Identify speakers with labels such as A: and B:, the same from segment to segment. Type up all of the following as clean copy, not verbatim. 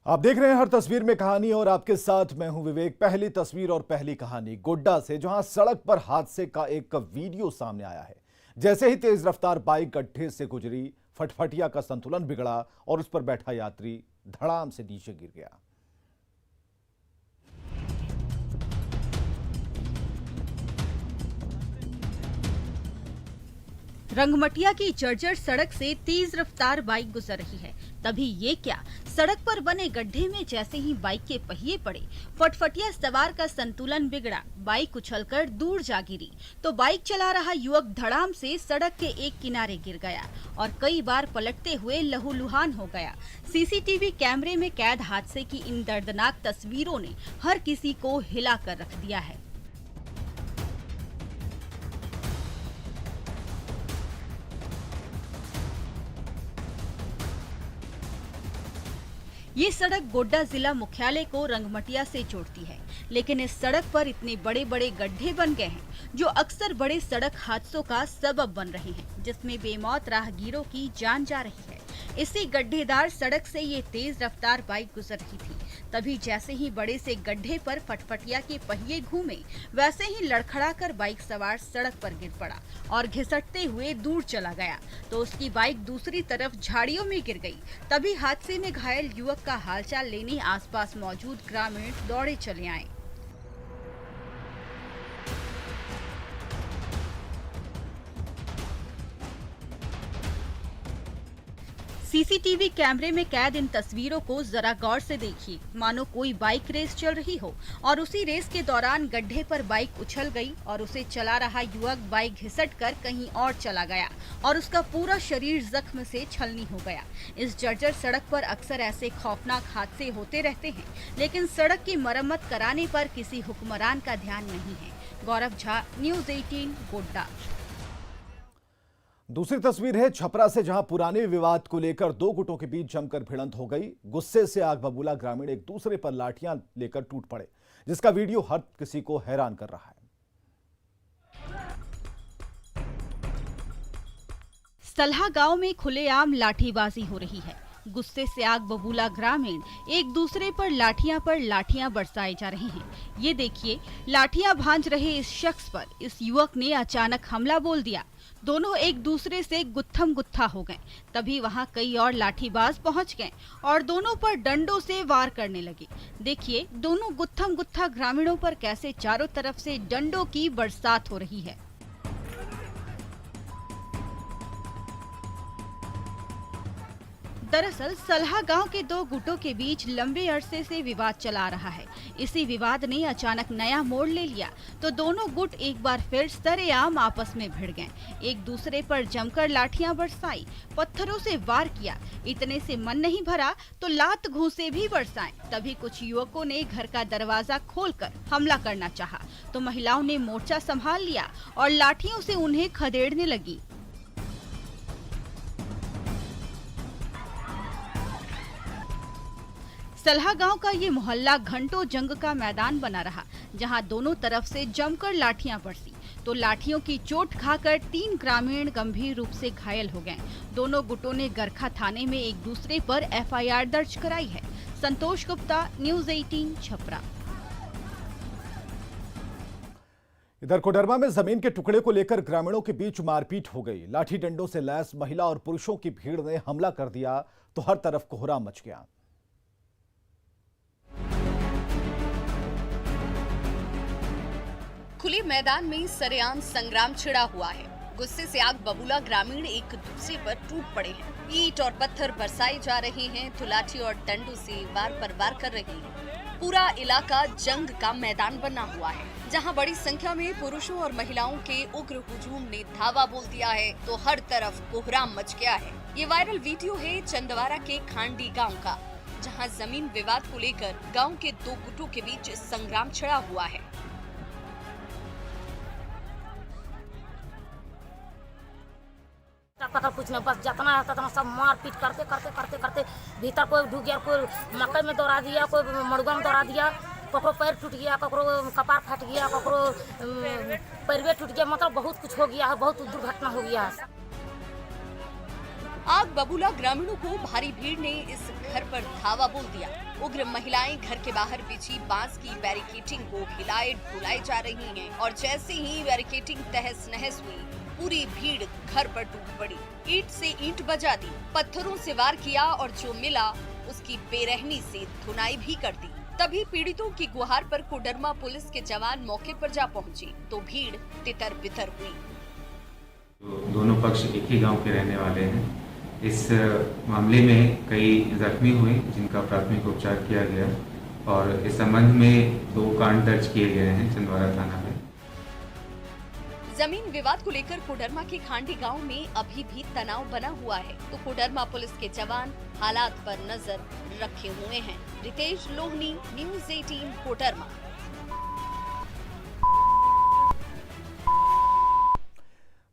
A: आप देख रहे हैं हर तस्वीर में कहानी और आपके साथ मैं हूं विवेक। पहली तस्वीर और पहली कहानी गोड्डा से, जहां सड़क पर हादसे का एक वीडियो सामने आया है। जैसे ही तेज रफ्तार बाइक गड्ढे से गुजरी, फटफटिया का संतुलन बिगड़ा और उस पर बैठा यात्री धड़ाम से नीचे गिर गया।
B: रंगमटिया की जर्जर सड़क से तेज रफ्तार बाइक गुजर रही है। तभी ये क्या, सड़क पर बने गड्ढे में जैसे ही बाइक के पहिए पड़े, फटफटिया सवार का संतुलन बिगड़ा, बाइक उछलकर दूर जा गिरी तो बाइक चला रहा युवक धड़ाम से सड़क के एक किनारे गिर गया और कई बार पलटते हुए लहूलुहान हो गया। सीसीटीवी कैमरे में कैद हादसे की इन दर्दनाक तस्वीरों ने हर किसी को हिला कर रख दिया है। ये सड़क गोड्डा जिला मुख्यालय को रंगमटिया से जोड़ती है, लेकिन इस सड़क पर इतने बड़े बड़े गड्ढे बन गए हैं जो अक्सर बड़े सड़क हादसों का सबब बन रहे हैं, जिसमें बेमौत राहगीरों की जान जा रही है। इसी गड्ढेदार सड़क से ये तेज रफ्तार बाइक गुजर रही थी। तभी जैसे ही बड़े से गड्ढे पर फटफटिया के पहिए घूमे, वैसे ही लड़खड़ाकर बाइक सवार सड़क पर गिर पड़ा और घिसटते हुए दूर चला गया तो उसकी बाइक दूसरी तरफ झाड़ियों में गिर गई। तभी हादसे में घायल युवक का हालचाल लेने आसपास मौजूद ग्रामीण दौड़े चले आए। सीसीटीवी कैमरे में कैद इन तस्वीरों को जरा गौर से देखिए। मानो कोई बाइक रेस चल रही हो और उसी रेस के दौरान गड्ढे पर बाइक उछल गई और उसे चला रहा युवक बाइक घिसटकर कहीं और चला गया और उसका पूरा शरीर जख्म से छलनी हो गया। इस जर्जर सड़क पर अक्सर ऐसे खौफनाक हादसे होते रहते हैं, लेकिन सड़क की मरम्मत कराने पर किसी हुक्मरान का ध्यान नहीं है। गौरव झा, न्यूज़ 18, गोड्डा।
A: दूसरी तस्वीर है छपरा से, जहां पुराने विवाद को लेकर दो गुटों के बीच जमकर भिड़ंत हो गई। गुस्से से आग बबूला ग्रामीण एक दूसरे पर लाठियां लेकर टूट पड़े, जिसका वीडियो हर किसी को हैरान कर रहा है।
B: सलहा गांव में खुलेआम लाठीबाजी हो रही है। गुस्से से आग बबूला ग्रामीण एक दूसरे पर लाठियां बरसाए जा रहे हैं। ये देखिए, लाठियां भांज रहे इस शख्स पर इस युवक ने अचानक हमला बोल दिया। दोनों एक दूसरे से गुत्थम गुत्था हो गए। तभी वहां कई और लाठीबाज पहुंच गए और दोनों पर डंडों से वार करने लगे। देखिए, दोनों गुत्थम गुत्था ग्रामीणों पर कैसे चारों तरफ से डंडों की बरसात हो रही है। दरअसल सलहा गांव के दो गुटों के बीच लंबे अरसे से विवाद चला रहा है। इसी विवाद ने अचानक नया मोड़ ले लिया तो दोनों गुट एक बार फिर सरेआम आपस में भिड़ गए। एक दूसरे पर जमकर लाठियां बरसाई, पत्थरों से वार किया। इतने से मन नहीं भरा तो लात घूंसे भी बरसाए। तभी कुछ युवकों ने घर का दरवाजा खोलकर हमला करना चाहा तो महिलाओं ने मोर्चा संभाल लिया और लाठियों से उन्हें खदेड़ने लगी। सलहा गांव का ये मोहल्ला घंटों जंग का मैदान बना रहा, जहां दोनों तरफ से जमकर लाठियां बरसी तो लाठियों की चोट खाकर 3 ग्रामीण गंभीर रूप से घायल हो गए। दोनों गुटों ने गरखा थाने में एक दूसरे पर एफआईआर दर्ज कराई है। संतोष गुप्ता, न्यूज़ 18, छपरा।
A: इधर कोडरमा में जमीन के टुकड़े को लेकर ग्रामीणों के बीच मारपीट हो गई। लाठी डंडों से लैस महिला और पुरुषों की भीड़ ने हमला कर दिया तो हर तरफ कोहराम मच गया।
C: खुले मैदान में सरेआम संग्राम छिड़ा हुआ है। गुस्से से आग बबूला ग्रामीण एक दूसरे पर टूट पड़े हैं। ईंट और पत्थर बरसाए जा रहे हैं तो लाठी और डंडों से वार पर वार कर रहे हैं। पूरा इलाका जंग का मैदान बना हुआ है, जहां बड़ी संख्या में पुरुषों और महिलाओं के उग्र हुजूम ने धावा बोल दिया है तो हर तरफ कोहराम मच गया है। ये वायरल वीडियो है चंदवारा के खांडी गाँव का, जहाँ जमीन विवाद को लेकर गाँव के दो गुटों के बीच संग्राम छिड़ा हुआ है।
D: पता कुछ नहीं, बस जितना है उतना सब मार पीट करते करते करते करते भीतर कोई ढुक गया, कोई मकई में दौड़ा दिया, कोई मड़ुआ में दौड़ा दिया, ककरो पैर टूट गया, ककरो कपार फट गया, ककरो पैरवे टूट गया। मतलब बहुत कुछ हो गया है, बहुत दुर्घटना हो गया है।
C: आग बबूला ग्रामीणों को भारी भीड़ ने इस घर पर धावा बोल दिया। उग्र महिलाएं घर के बाहर बिछी बांस की बैरिकेटिंग को हिलाए डुलाए जा रही हैं और जैसे ही बैरिकेटिंग तहस नहस हुई, पूरी भीड़ घर पर टूट पड़ी। ईंट से ईंट बजा दी, पत्थरों से वार किया और जो मिला उसकी बेरहमी से धुनाई भी कर दी। तभी पीड़ितों की गुहार पर कोडरमा पुलिस के जवान मौके पर जा पहुंचे तो भीड़ तितर बितर हुई।
E: दोनों पक्ष एक ही गांव के रहने वाले हैं। इस मामले में कई जख्मी हुए जिनका प्राथमिक उपचार किया गया और इस संबंध में 2 कांड दर्ज किए गए हैं छिंदवाड़ा थाना में।
C: जमीन विवाद को लेकर कोडरमा के खांडी गांव में अभी भी तनाव बना हुआ है तो कोडरमा पुलिस के जवान हालात पर नजर रखे हुए हैं। रितेश लोहनी, न्यूज़ 18 कोडरमा।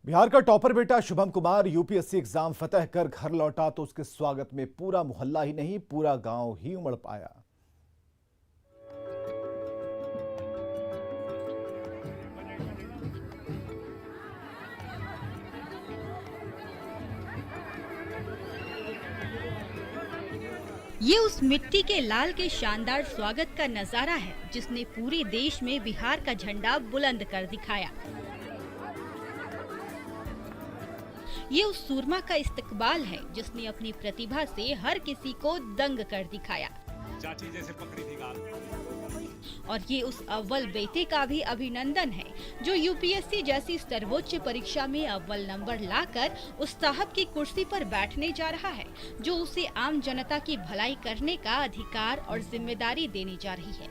A: बिहार का टॉपर बेटा शुभम कुमार यूपीएससी एग्जाम फतह कर घर लौटा तो उसके स्वागत में पूरा मोहल्ला ही नहीं, पूरा गांव ही उमड़ पाया।
B: ये उस मिट्टी के लाल के शानदार स्वागत का नजारा है जिसने पूरे देश में बिहार का झंडा बुलंद कर दिखाया। ये उस सूरमा का इस्तकबाल है जिसने अपनी प्रतिभा से हर किसी को दंग कर दिखाया।
F: चाची जैसे पकड़ी थी गाल।
B: और ये उस अव्वल बेटे का भी अभिनंदन है जो यूपीएससी जैसी सर्वोच्च परीक्षा में अव्वल नंबर लाकर उस साहब की कुर्सी पर बैठने जा रहा है जो उसे आम जनता की भलाई करने का अधिकार और जिम्मेदारी देने जा रही है।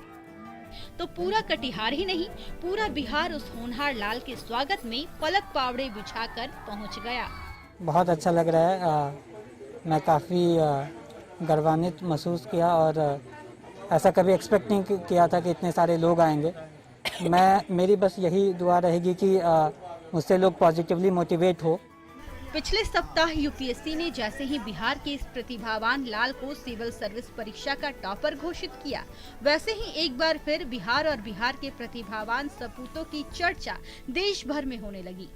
B: तो पूरा कटिहार ही नहीं, पूरा बिहार उस होनहार लाल के स्वागत में पलक पावड़े बिछाकर पहुंच गया।
G: बहुत अच्छा लग रहा है। मैं काफ़ी गर्वान्वित महसूस किया और ऐसा कभी एक्सपेक्ट नहीं किया था कि इतने सारे लोग आएंगे। मेरी बस यही दुआ रहेगी कि मुझसे लोग पॉजिटिवली मोटिवेट हो।
B: पिछले सप्ताह यूपीएससी ने जैसे ही बिहार के इस प्रतिभावान लाल को सिविल सर्विस परीक्षा का टॉपर घोषित किया, वैसे ही एक बार फिर बिहार और बिहार के प्रतिभावान सपूतों की चर्चा देश भर में होने लगी।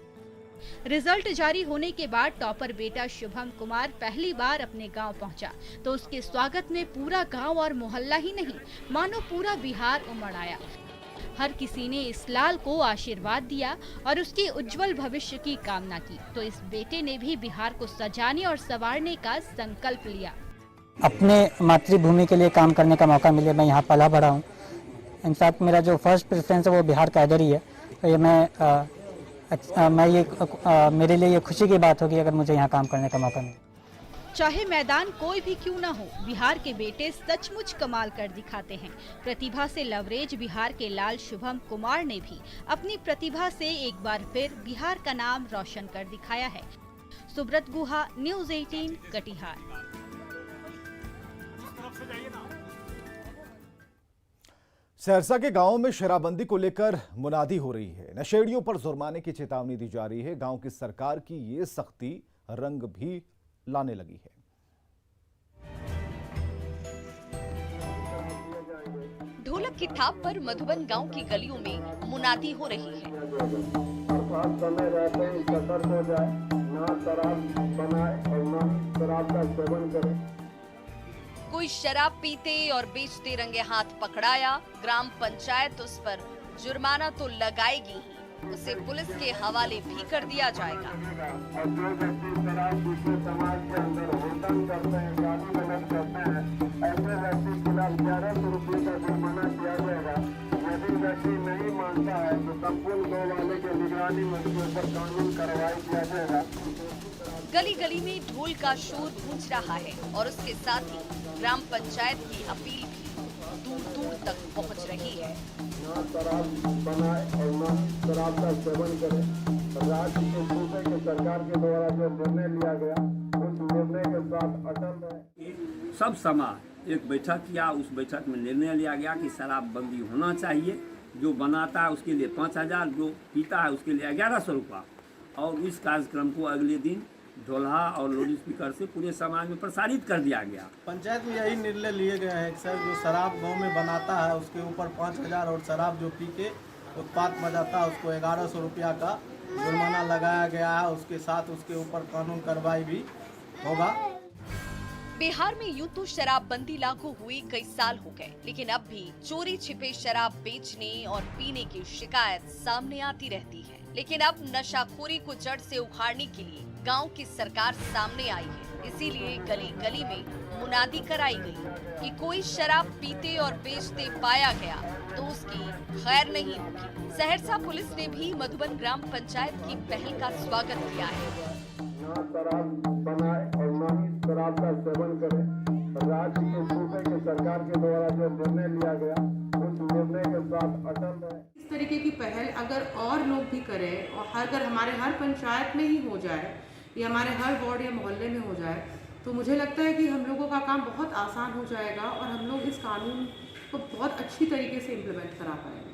B: रिजल्ट जारी होने के बाद टॉपर बेटा शुभम कुमार पहली बार अपने गांव पहुंचा तो उसके स्वागत में पूरा गांव और मोहल्ला ही नहीं, मानो पूरा बिहार उमड़ आया। हर किसी ने इस लाल को आशीर्वाद दिया और उसके उज्जवल भविष्य की कामना की तो इस बेटे ने भी बिहार को सजाने और संवारने का संकल्प लिया।
G: अपने मातृभूमि के लिए काम करने का मौका मिले, मैं यहाँ पला बड़ा हूँ। इनफैक्ट मेरा जो फर्स्ट प्रेफरेंस है वो बिहार कैडर ही है। तो ये मेरे लिए ये खुशी की बात होगी अगर मुझे यहाँ काम करने का मौका मिले।
B: चाहे मैदान कोई भी क्यों ना हो, बिहार के बेटे सचमुच कमाल कर दिखाते हैं। प्रतिभा से लवरेज बिहार के लाल शुभम कुमार ने भी अपनी प्रतिभा से एक बार फिर बिहार का नाम रोशन कर दिखाया है। सुब्रत गुहा, न्यूज़ 18 कटिहार।
A: सहरसा के गांव में शराबबंदी को लेकर मुनादी हो रही है। नशेड़ियों पर जुर्माने की चेतावनी दी जा रही है। गांव की सरकार की ये सख्ती रंग भी लाने लगी है।
C: ढोलक की थाप पर मधुबन गांव की गलियों में मुनादी हो रही है।
H: समय रहते ही सतर्क हो जाए, ना शराब बनाए और ना शराब का सेवन करे।
C: कोई शराब पीते और बेचते रंगे हाथ पकड़ाया, ग्राम पंचायत उस पर जुर्माना तो लगाएगी ही, उसे पुलिस के हवाले भी कर दिया जाएगा।
H: और जो व्यक्ति शराब पीते समाज के अंदर होटल करते हैं, गाली गलौज करते हैं, ऐसे व्यक्ति के खिलाफ 1100 रुपये का जुर्माना किया जाएगा। यदि व्यक्ति नहीं मानता है तो संपूर्ण गाँव वाले के निगरानी में उसके ऊपर कानूनी कार्रवाई किया जाएगा।
C: गली गली में ढोल का शोर गूंज रहा है और उसके साथ ही ग्राम पंचायत की अपील भी दूर दूर तक पहुंच रही है।
H: ना शराब बनाए और ना शराब का सेवन करे। राज्य के सूबे के सरकार के द्वारा जो निर्णय लिया गया उस निर्णय के साथ अटल रहे।
I: सब समाज एक बैठक किया, उस बैठक में निर्णय लिया गया कि शराबबंदी होना चाहिए। जो बनाता है उसके लिए 5000, जो पीता है उसके लिए 1100 रुपया। और इस कार्यक्रम को अगले दिन ढोलहा और लाउड स्पीकर से पूरे समाज में प्रसारित कर दिया गया।
J: पंचायत में यही निर्णय लिए गए हैं कि सर जो शराब गांव में बनाता है उसके ऊपर 5000 और शराब जो पी के उत्पाद मचाता है उसको 1100 रुपया का जुर्माना लगाया गया है। उसके साथ उसके ऊपर कानून कार्रवाई भी होगा।
C: बिहार में यूं तो शराबबंदी लागू हुई कई साल हो गए, लेकिन अब भी चोरी छिपे शराब बेचने और पीने की शिकायत सामने आती रहती है। लेकिन अब नशाखोरी को जड़ से उखाड़ने के लिए गांव की सरकार सामने आई है। इसीलिए गली गली में मुनादी कराई गई कि कोई शराब पीते और बेचते पाया गया तो उसकी खैर नहीं होगी। सहरसा पुलिस ने भी मधुबन ग्राम पंचायत की पहल का स्वागत किया है।
H: ना शराब बनाए और ना ही शराब का सेवन करें। राज्य के सूबे के सरकार के द्वारा जो निर्णय लिया गया उस निर्णय के साथ अटल रहे।
K: इस तरीके की पहल अगर और लोग भी करें और अगर हमारे हर पंचायत में ही हो जाए या हमारे हर वार्ड या मोहल्ले में हो जाए तो मुझे लगता है कि हम लोगों का काम बहुत आसान हो जाएगा और हम लोग इस कानून को बहुत अच्छी तरीके से इम्प्लीमेंट करा पाएंगे।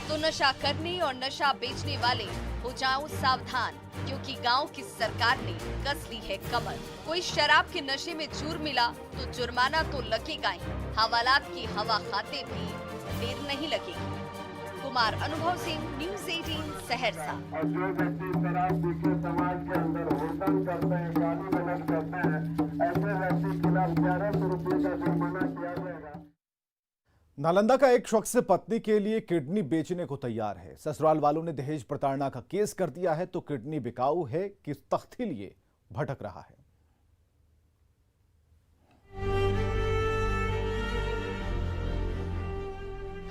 C: तो नशा करने और नशा बेचने वाले हो जाओ सावधान, क्योंकि गांव की सरकार ने कस ली है कमर। कोई शराब के नशे में चूर मिला तो जुर्माना तो लगेगा ही, हवालात की हवा खाते भी देर नहीं लगेगी। कुमार अनुभव सिंह, न्यूज़ 18 सहरसा।
H: और जो व्यक्ति शराब पी के समाज के अंदर हुड़दंग करते हैं, गाली गलौज करते हैं, ऐसे व्यक्ति के खिलाफ 1100 रुपये का जुर्माना किया जाएगा।
A: नालंदा का एक शख्स पत्नी के लिए किडनी बेचने को तैयार है। ससुराल वालों ने दहेज प्रताड़ना का केस कर दिया है तो किडनी बिकाऊ है कि तख्ती लिए भटक रहा है।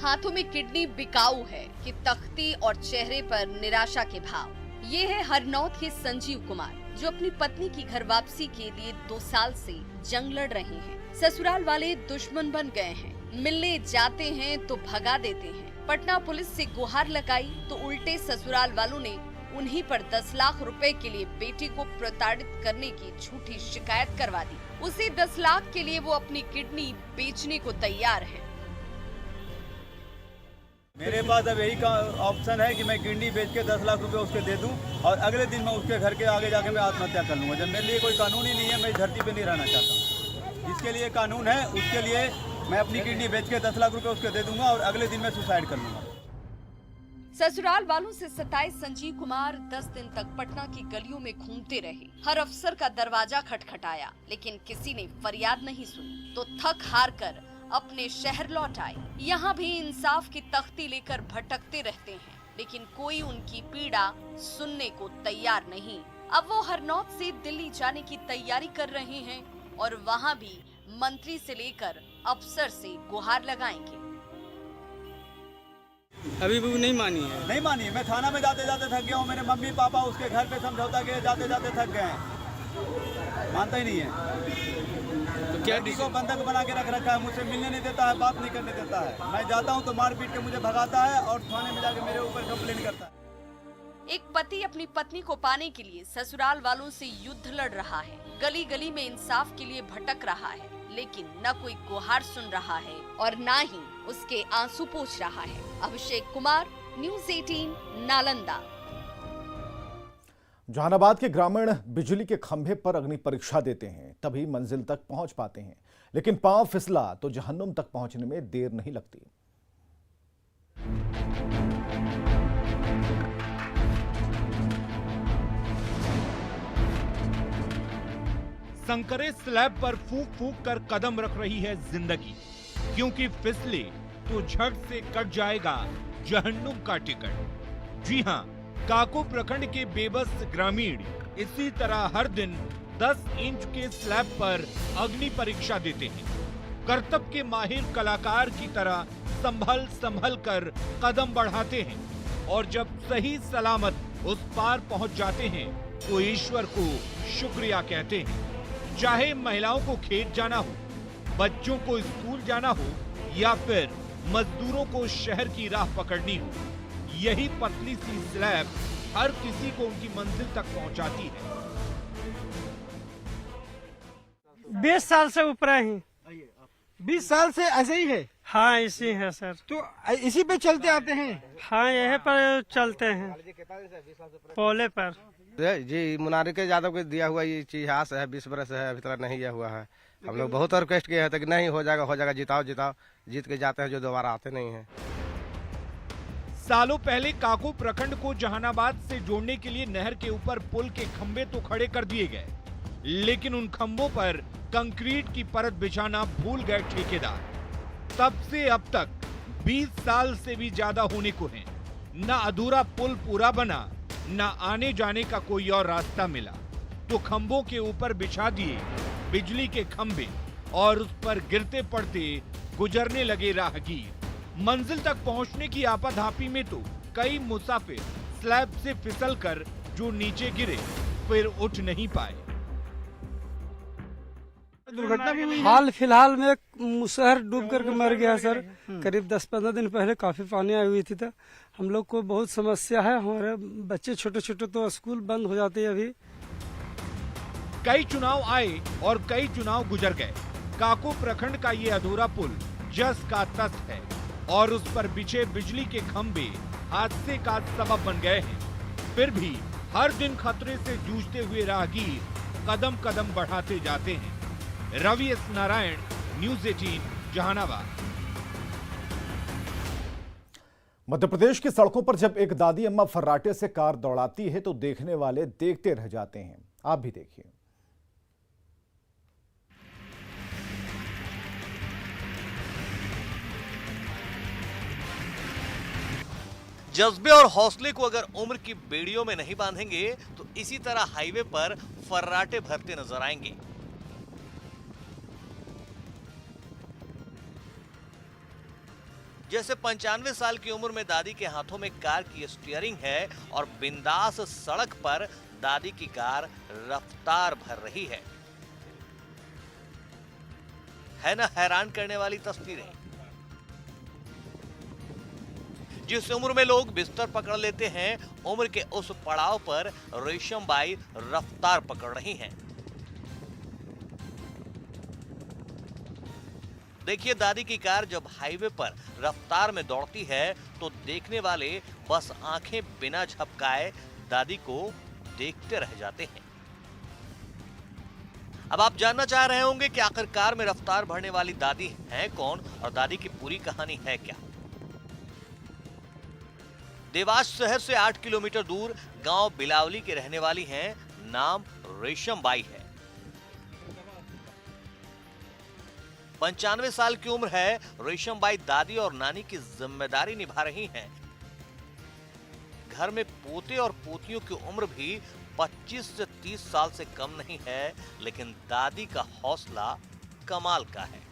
C: हाथों में किडनी बिकाऊ है कि तख्ती और चेहरे पर निराशा के भाव। ये है हरनौत के संजीव कुमार, जो अपनी पत्नी की घर वापसी के लिए 2 साल से जंग लड़ रहे हैं। ससुराल वाले दुश्मन बन गए हैं, मिलने जाते हैं तो भगा देते हैं। पटना पुलिस से गुहार लगाई तो उल्टे ससुराल वालों ने उन्हीं पर 10 लाख रुपए के लिए बेटी को प्रताड़ित करने की झूठी शिकायत करवा दी। उसी 10 लाख के लिए वो अपनी किडनी बेचने को तैयार है।
J: मेरे पास अब यही ऑप्शन है कि मैं किडनी बेच के 10 लाख रुपए उसके दे दूं और अगले दिन मैं उसके घर के आगे जाके मैं आत्महत्या कर लूंगा। जब मेरे लिए कोई कानून ही नहीं है, मैं इस धरती पे नहीं रहना चाहता हूँ। जिसके लिए कानून है उसके लिए मैं अपनी किडनी बेच के 10 लाख रुपए उसके दे दूंगा और अगले दिन मैं सुसाइड कर लूंगा।
C: ससुराल वालों से सताए संजीव कुमार 10 दिन तक पटना की गलियों में घूमते रहे। हर अफसर का दरवाजा खटखटाया, लेकिन किसी ने फरियाद नहीं सुनी तो थक हार कर अपने शहर लौट आए। यहाँ भी इंसाफ की तख्ती लेकर भटकते रहते हैं, लेकिन कोई उनकी पीड़ा सुनने को तैयार नहीं। अब वो हरनौत से दिल्ली जाने की तैयारी कर रहे हैं और वहाँ भी मंत्री से लेकर अफसर से गुहार लगाएंगे।
J: अभी भी नहीं मानी है। मैं थाना में जाते जाते थक गया हूँ। मेरे मम्मी पापा उसके घर पे समझौता किए, जाते जाते थक गए हैं। मानता ही नहीं है। तो क्या को बंधक बना के रख रखा है, मुझसे मिलने नहीं देता है, बात नहीं करने देता है। मैं जाता हूँ तो मार पीट के मुझे भगाता है और थाने में जाके मेरे ऊपर कंप्लेन करता है।
C: एक पति अपनी पत्नी को पाने के लिए ससुराल वालों से युद्ध लड़ रहा है, गली गली में इंसाफ के लिए भटक रहा है, लेकिन न कोई गुहार सुन रहा है और न ही उसके आंसू पोंछ रहा है। अभिषेक कुमार, न्यूज़ 18 नालंदा।
A: जहानाबाद के ग्रामीण बिजली के खंभे पर अग्नि परीक्षा देते हैं, तभी मंजिल तक पहुंच पाते हैं, लेकिन पांव फिसला तो जहन्नुम तक पहुंचने में देर नहीं लगती।
F: संकरे स्लैब पर फूंक फूंक कर कदम रख रही है जिंदगी, क्योंकि फिसले तो झट से कट जाएगा जहन्नुम का टिकट। जी हां, काको प्रखंड के बेबस ग्रामीण इसी तरह हर दिन 10 इंच के स्लैब पर अग्नि परीक्षा देते हैं। कर्तव्य के माहिर कलाकार की तरह संभल संभल कर कदम बढ़ाते हैं और जब सही सलामत उस पार पहुंच जाते हैं तो ईश्वर को शुक्रिया कहते हैं। चाहे महिलाओं को खेत जाना हो, बच्चों को स्कूल जाना हो या फिर मजदूरों को शहर की राह पकड़नी हो, यही पतली सी स्लैब हर किसी को उनकी मंजिल तक पहुंचाती है।
L: 20 साल से ऊपर ही।
J: 20 साल से ऐसे ही है?
L: हाँ, इसी है सर।
J: तो इसी पे चलते आते हैं?
L: हाँ, यही पर चलते हैं, पोले पर।
M: जी, मुनारी के यादव को दिया हुआ ये इतिहास है, 20 बरस है, अभी तक नहीं हुआ है। हम लोग बहुत रिक्वेस्ट किए हैं कि नहीं हो जाएगा, जिताओ, जीत के जाते हैं जो दोबारा आते नहीं हैं।
F: सालों पहले काको प्रखंड को जहानाबाद से जोड़ने के लिए नहर के ऊपर पुल के खंभे तो खड़े कर दिए गए, लेकिन उन खंभों पर कंक्रीट की परत बिछाना भूल गए ठेकेदार। तब से अब तक 20 साल से भी ज्यादा होने को हैं। न अधूरा पुल पूरा बना, न आने जाने का कोई और रास्ता मिला, तो खंभों के ऊपर बिछा दिए बिजली के खंभे और उस पर गिरते पड़ते गुजरने लगे राहगीर। मंजिल तक पहुंचने की आपाधापी में तो कई मुसाफिर स्लैब से फिसलकर जो नीचे गिरे फिर उठ नहीं पाए।
L: दुर्घटना भी हुई। हाल फिलहाल में एक मुसहर डूब करके मर गया सर। करीब 10-15 दिन पहले काफी पानी आई हुई थी, तो हम लोग को बहुत समस्या है। हमारे बच्चे छोटे छोटे तो स्कूल बंद हो जाते हैं अभी।
F: कई चुनाव आए और कई चुनाव गुजर गए, काको प्रखंड का ये अधूरा पुल जस का तस है और उस पर बिछे बिजली के खंभे हादसे का सबब बन गए हैं। फिर भी हर दिन खतरे से जूझते हुए राहगीर कदम कदम बढ़ाते जाते हैं। Ravi S Narayan, news 18, Jahanabad.
A: मध्य प्रदेश की सड़कों पर जब एक दादी अम्मा फर्राटे से कार दौड़ाती है तो देखने वाले देखते रह जाते हैं। आप भी देखिए।
N: जज्बे और हौसले को अगर उम्र की बेड़ियों में नहीं बांधेंगे तो इसी तरह हाईवे पर फर्राटे भरते नजर आएंगे। जैसे 95 साल की उम्र में दादी के हाथों में कार की स्टीयरिंग है और बिंदास सड़क पर दादी की कार रफ्तार भर रही है ना हैरान करने वाली तस्वीरें। जिस उम्र में लोग बिस्तर पकड़ लेते हैं, उम्र के उस पड़ाव पर रेशम बाई रफ्तार पकड़ रही हैं। देखिए, दादी की कार जब हाईवे पर रफ्तार में दौड़ती है तो देखने वाले बस आंखें बिना झपकाए दादी को देखते रह जाते हैं। अब आप जानना चाह रहे होंगे कि आखिर कार में रफ्तार भरने वाली दादी है कौन और दादी की पूरी कहानी है क्या। देवास शहर से 8 किलोमीटर दूर गांव बिलावली के रहने वाली हैं। नाम रेशम बाई है। 95 साल की उम्र है। रेशम बाई दादी और नानी की जिम्मेदारी निभा रही हैं। घर में पोते और पोतियों की उम्र भी 25 से 30 साल से कम नहीं है, लेकिन दादी का हौसला कमाल का है।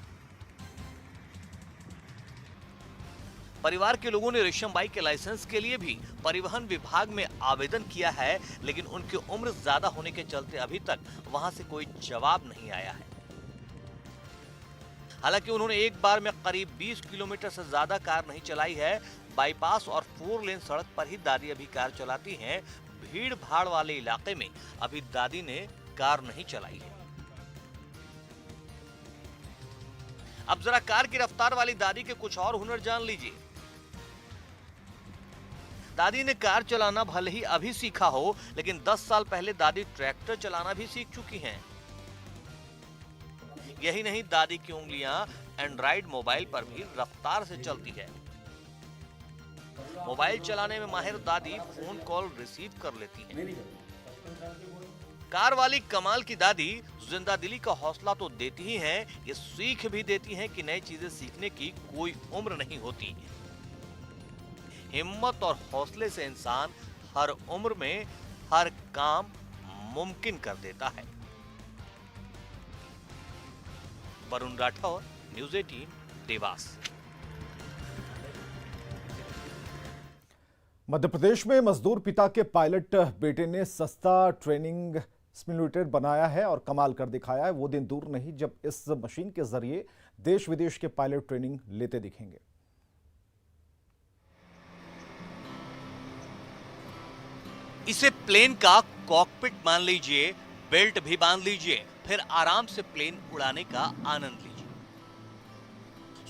N: परिवार के लोगों ने रेशम बाई के लाइसेंस के लिए भी परिवहन विभाग में आवेदन किया है, लेकिन उनकी उम्र ज्यादा होने के चलते अभी तक वहां से कोई जवाब नहीं आया है। हालांकि उन्होंने एक बार में करीब 20 किलोमीटर से ज्यादा कार नहीं चलाई है। बाईपास और 4 लेन सड़क पर ही दादी अभी कार चलाती हैं। भीड़ भाड़ वाले इलाके में अभी दादी ने कार नहीं चलाई है। अब जरा कार की रफ्तार वाली दादी के कुछ और हुनर जान लीजिए। दादी ने कार चलाना भले ही अभी सीखा हो, लेकिन 10 साल पहले दादी ट्रैक्टर चलाना भी सीख चुकी हैं। यही नहीं, दादी की उंगलियां एंड्रॉइड मोबाइल पर भी रफ्तार से चलती है। मोबाइल चलाने में माहिर दादी फोन कॉल रिसीव कर लेती हैं। कार वाली कमाल की दादी जिंदा दिली का हौसला तो देती ही हैं, ये सीख भी देती हैं कि नई चीजें सीखने की कोई उम्र नहीं होती। हिम्मत और हौसले से इंसान हर उम्र में हर काम मुमकिन कर देता है। वरुण राठौर, न्यूज़ 18, देवास।
A: मध्य प्रदेश में मजदूर पिता के पायलट बेटे ने सस्ता ट्रेनिंग सिम्युलेटर बनाया है और कमाल कर दिखाया है। वो दिन दूर नहीं जब इस मशीन के जरिए देश विदेश के पायलट ट्रेनिंग लेते दिखेंगे।
N: इसे प्लेन का कॉकपिट मान लीजिए, बेल्ट भी बांध लीजिए, फिर आराम से प्लेन उड़ाने का आनंद लीजिए।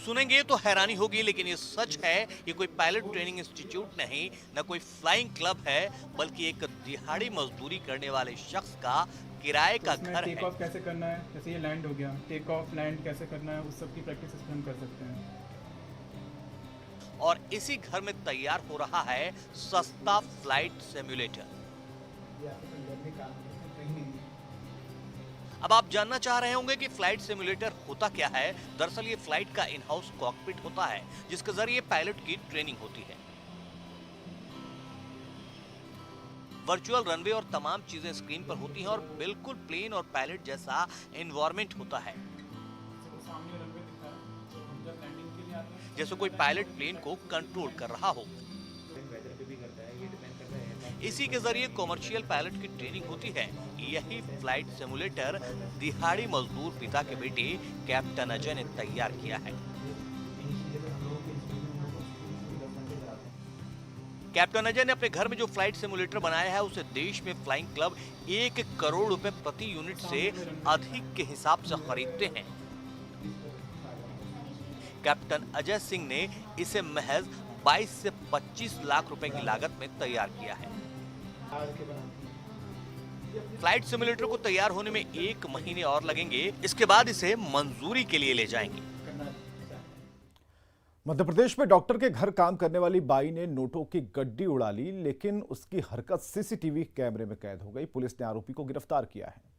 N: सुनेंगे तो हैरानी होगी, लेकिन ये सच है। ये कोई पायलट ट्रेनिंग इंस्टीट्यूट नहीं, न कोई फ्लाइंग क्लब है, बल्कि एक दिहाड़ी मजदूरी करने वाले शख्स का किराए का घर है।
O: टेक ऑफ कैसे करना है, जैसे ये लैंड हो गया, टेक ऑफ लैंड कैसे करना है, उस सब की प्रैक्टिस हम कर सकते हैं।
N: और इसी घर में तैयार हो रहा है सस्ता फ्लाइट सिमुलेटर। अब आप जानना चाह रहे होंगे कि फ्लाइट सिमुलेटर होता क्या है। दरअसल ये फ्लाइट का इन हाउस कॉकपिट होता है जिसके जरिए पायलट की ट्रेनिंग होती है। वर्चुअल रनवे और तमाम चीजें स्क्रीन पर होती हैं और बिल्कुल प्लेन और पायलट जैसा एनवायरनमेंट होता है, जैसे कोई पायलट प्लेन को कंट्रोल कर रहा हो। इसी के जरिए कॉमर्शियल पायलट की ट्रेनिंग होती है। यही फ्लाइट सिमुलेटर दिहाड़ी मजदूर पिता के बेटे कैप्टन अजय ने तैयार किया है। कैप्टन अजय ने अपने घर में जो फ्लाइट सिमुलेटर बनाया है उसे देश में फ्लाइंग क्लब 1 करोड़ रुपए प्रति यूनिट से अधिक के हिसाब से खरीदते हैं। कैप्टन अजय सिंह ने इसे महज 22 से 25 लाख रुपए की लागत में तैयार किया है। फ्लाइट सिमुलेटर को तैयार होने में 1 महीने और लगेंगे। इसके बाद इसे मंजूरी के लिए ले जाएंगे।
A: मध्य प्रदेश में डॉक्टर के घर काम करने वाली बाई ने नोटों की गड्डी उड़ा ली, लेकिन उसकी हरकत सीसीटीवी कैमरे में कैद हो गई। पुलिस ने आरोपी को गिरफ्तार किया है।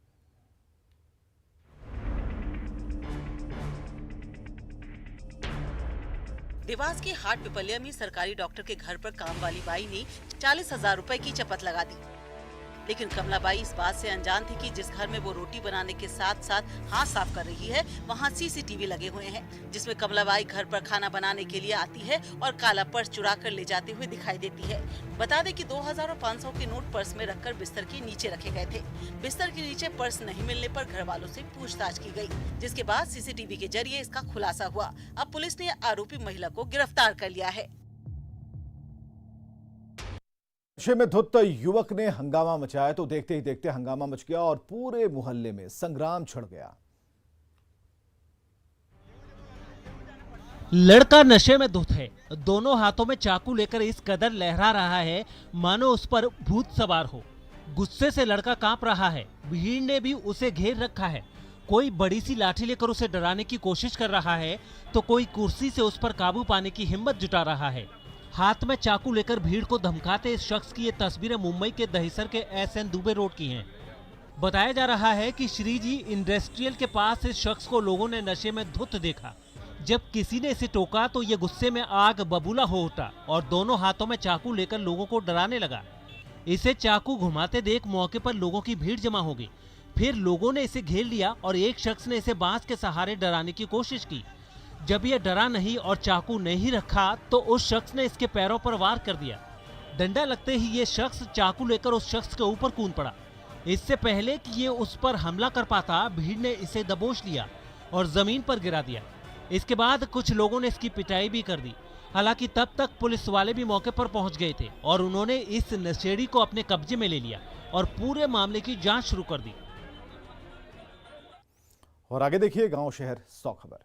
P: देवास के हाट पिपलिया में सरकारी डॉक्टर के घर पर काम वाली बाई ने 40,000 रुपए की चपत लगा दी। लेकिन कमलाबाई इस बात से अनजान थी कि जिस घर में वो रोटी बनाने के साथ साथ हाथ साफ कर रही है वहाँ सीसीटीवी लगे हुए हैं, जिसमें कमलाबाई घर पर खाना बनाने के लिए आती है और काला पर्स चुरा कर ले जाते हुए दिखाई देती है। बता दें कि 2000 और 500 के नोट पर्स में रखकर बिस्तर के नीचे रखे गए थे। बिस्तर के नीचे पर्स नहीं मिलने पर घर वालों से पूछताछ की गई, जिसके बाद सीसीटीवी के जरिए इसका खुलासा हुआ। अब पुलिस ने आरोपी महिला को गिरफ्तार कर लिया है।
A: नशे में धुत युवक ने हंगामा मचाया तो देखते ही देखते हंगामा मच गया और पूरे मोहल्ले में संग्राम छिड़ गया।
Q: लड़का नशे में धुत है, दोनों हाथों में चाकू लेकर इस कदर लहरा रहा है मानो उस पर भूत सवार हो। गुस्से से लड़का कांप रहा है। भीड़ ने भी उसे घेर रखा है। कोई बड़ी सी लाठी लेकर उसे डराने की कोशिश कर रहा है तो कोई कुर्सी से उस पर काबू पाने की हिम्मत जुटा रहा है। हाथ में चाकू लेकर भीड़ को धमकाते इस शख्स की ये तस्वीरें मुंबई के दहिसर के SN दुबे रोड की हैं। बताया जा रहा है कि श्रीजी इंडस्ट्रियल के पास इस शख्स को लोगों ने नशे में धुत देखा। जब किसी ने इसे टोका तो ये गुस्से में आग बबूला हो उठा और दोनों हाथों में चाकू लेकर लोगों को डराने लगा। इसे चाकू घुमाते देख मौके पर लोगों की भीड़ जमा हो गई। फिर लोगों ने इसे घेर लिया और एक शख्स ने इसे बांस के सहारे डराने की कोशिश की। जब ये डरा नहीं और चाकू नहीं रखा तो उस शख्स ने इसके पैरों पर वार कर दिया। डंडा लगते ही ये शख्स चाकू लेकर उस शख्स के ऊपर कूद पड़ा। इससे पहले कि ये उस पर हमला कर पाता, भीड़ ने इसे दबोच लिया और जमीन पर गिरा दिया। इसके बाद कुछ लोगों ने इसकी पिटाई भी कर दी। हालांकि तब तक पुलिस वाले भी मौके पर पहुंच गए थे और उन्होंने इस नशेड़ी को अपने कब्जे में ले लिया और पूरे मामले की जांच शुरू कर दी।
A: और आगे देखिए गांव शहर 100 खबर।